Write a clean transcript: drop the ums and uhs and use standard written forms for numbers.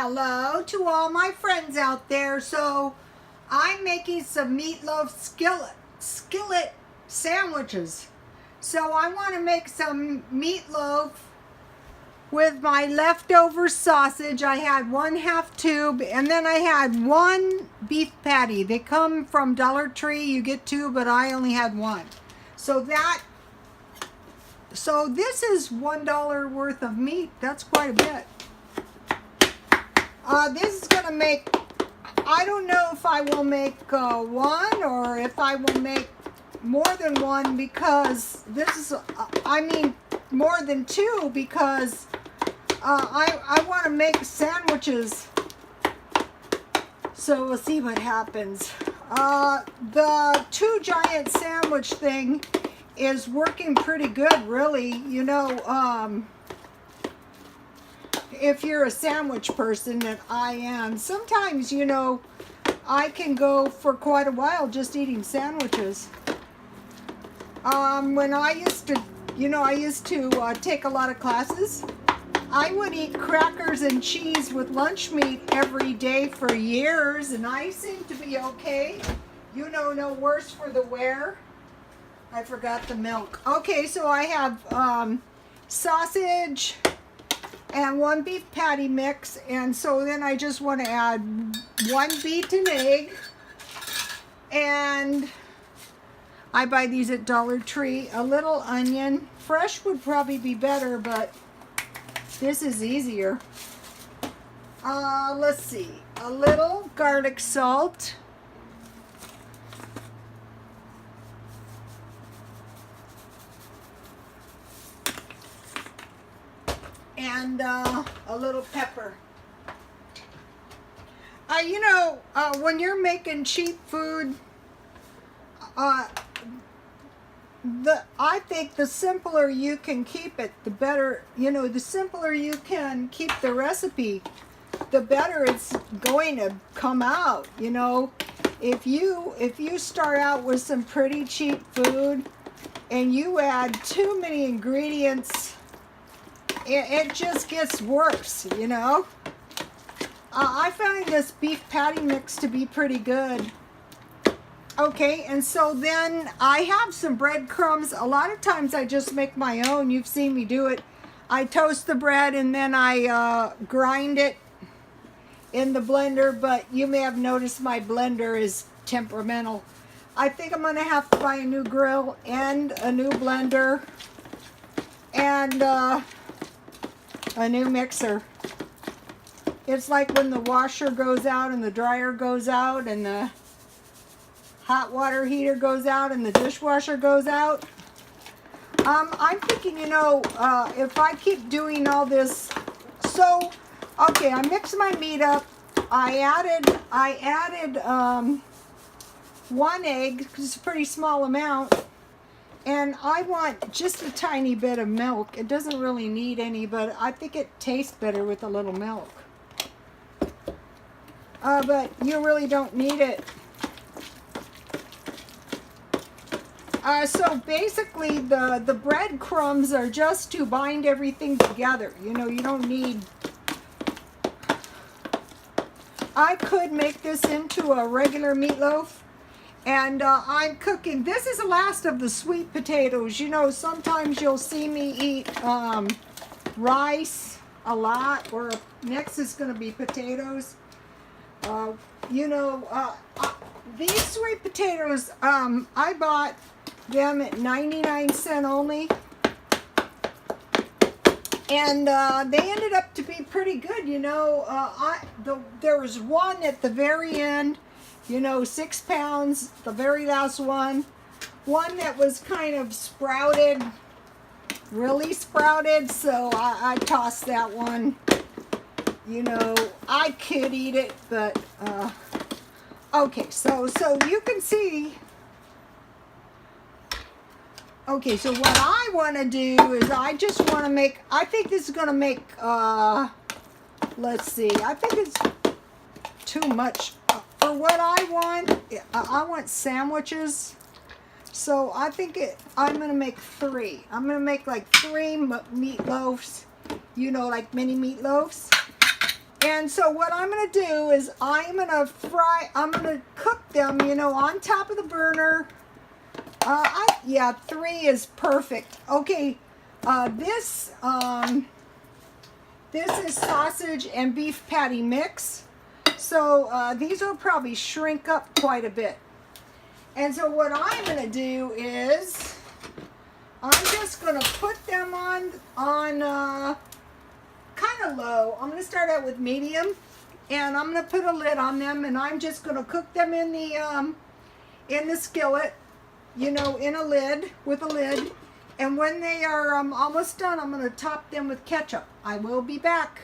Hello to all my friends out there. So I'm making some meatloaf skillet sandwiches. So I want to make some meatloaf with my leftover sausage. I had 1/2 tube, and then I had 1 beef patty. They come from Dollar Tree. You get 2, but I only had 1. So this is $1 worth of meat. That's quite a bit. This is going to make, I don't know if I will make 1 or if I will make more than 1, because this is, more than 2, because I want to make sandwiches. So we'll see what happens. The 2 giant sandwich thing is working pretty good, really. You know, if you're a sandwich person, that I am, sometimes, you know, I can go for quite a while just eating sandwiches. When I used to, take a lot of classes, I would eat crackers and cheese with lunch meat every day for years, and I seem to be okay. You know, no worse for the wear. I forgot the milk. Okay, so I have sausage and 1 beef patty mix, and so then I just want to add 1 beaten egg, and I buy these at Dollar Tree. A little onion. Fresh would probably be better, but this is easier. Let's see. A little garlic salt. And a little pepper. When you're making cheap food, I think the simpler you can keep it, the better. You know, the simpler you can keep the recipe, the better it's going to come out. You know, if you start out with some pretty cheap food and you add too many ingredients, it just gets worse, you know. I find this beef patty mix to be pretty good. Okay, and so then I have some breadcrumbs. A lot of times I just make my own. You've seen me do it. I toast the bread and then I grind it in the blender, but you may have noticed my blender is temperamental. I think I'm going to have to buy a new grill and a new blender and a new mixer. It's like when the washer goes out and the dryer goes out and the hot water heater goes out and the dishwasher goes out. I'm thinking, you know, if I keep doing all this, so okay, I mixed my meat up. I added 1 egg, because it's a pretty small amount. And I want just a tiny bit of milk. It doesn't really need any, but I think it tastes better with a little milk. But you really don't need it. So basically the breadcrumbs are just to bind everything together. You know, you don't need... I could make this into a regular meatloaf. And I'm cooking, this is the last of the sweet potatoes. You know, sometimes you'll see me eat rice a lot, or next is going to be potatoes. These sweet potatoes, I bought them at 99¢ only. And they ended up to be pretty good, you know. There was 1 at the very end. You know, 6 pounds, the very last one. 1 that was kind of sprouted, really sprouted, so I tossed that one. You know, I could eat it, but, okay, so you can see. Okay, so what I want to do is I just want to make, I think this is going to make, let's see, I think it's too much. For what I want sandwiches, so I think I'm going to make 3. I'm going to make like 3 meatloaves, you know, like mini meatloaves. And so what I'm going to do is I'm going to cook them, you know, on top of the burner. Yeah, 3 is perfect. Okay, this is sausage and beef patty mix. So these will probably shrink up quite a bit. And so what I'm going to do is I'm just going to put them on kind of low. I'm going to start out with medium, and I'm going to put a lid on them, and I'm just going to cook them in the skillet, you know, in a lid, with a lid. And when they are almost done, I'm going to top them with ketchup. I will be back.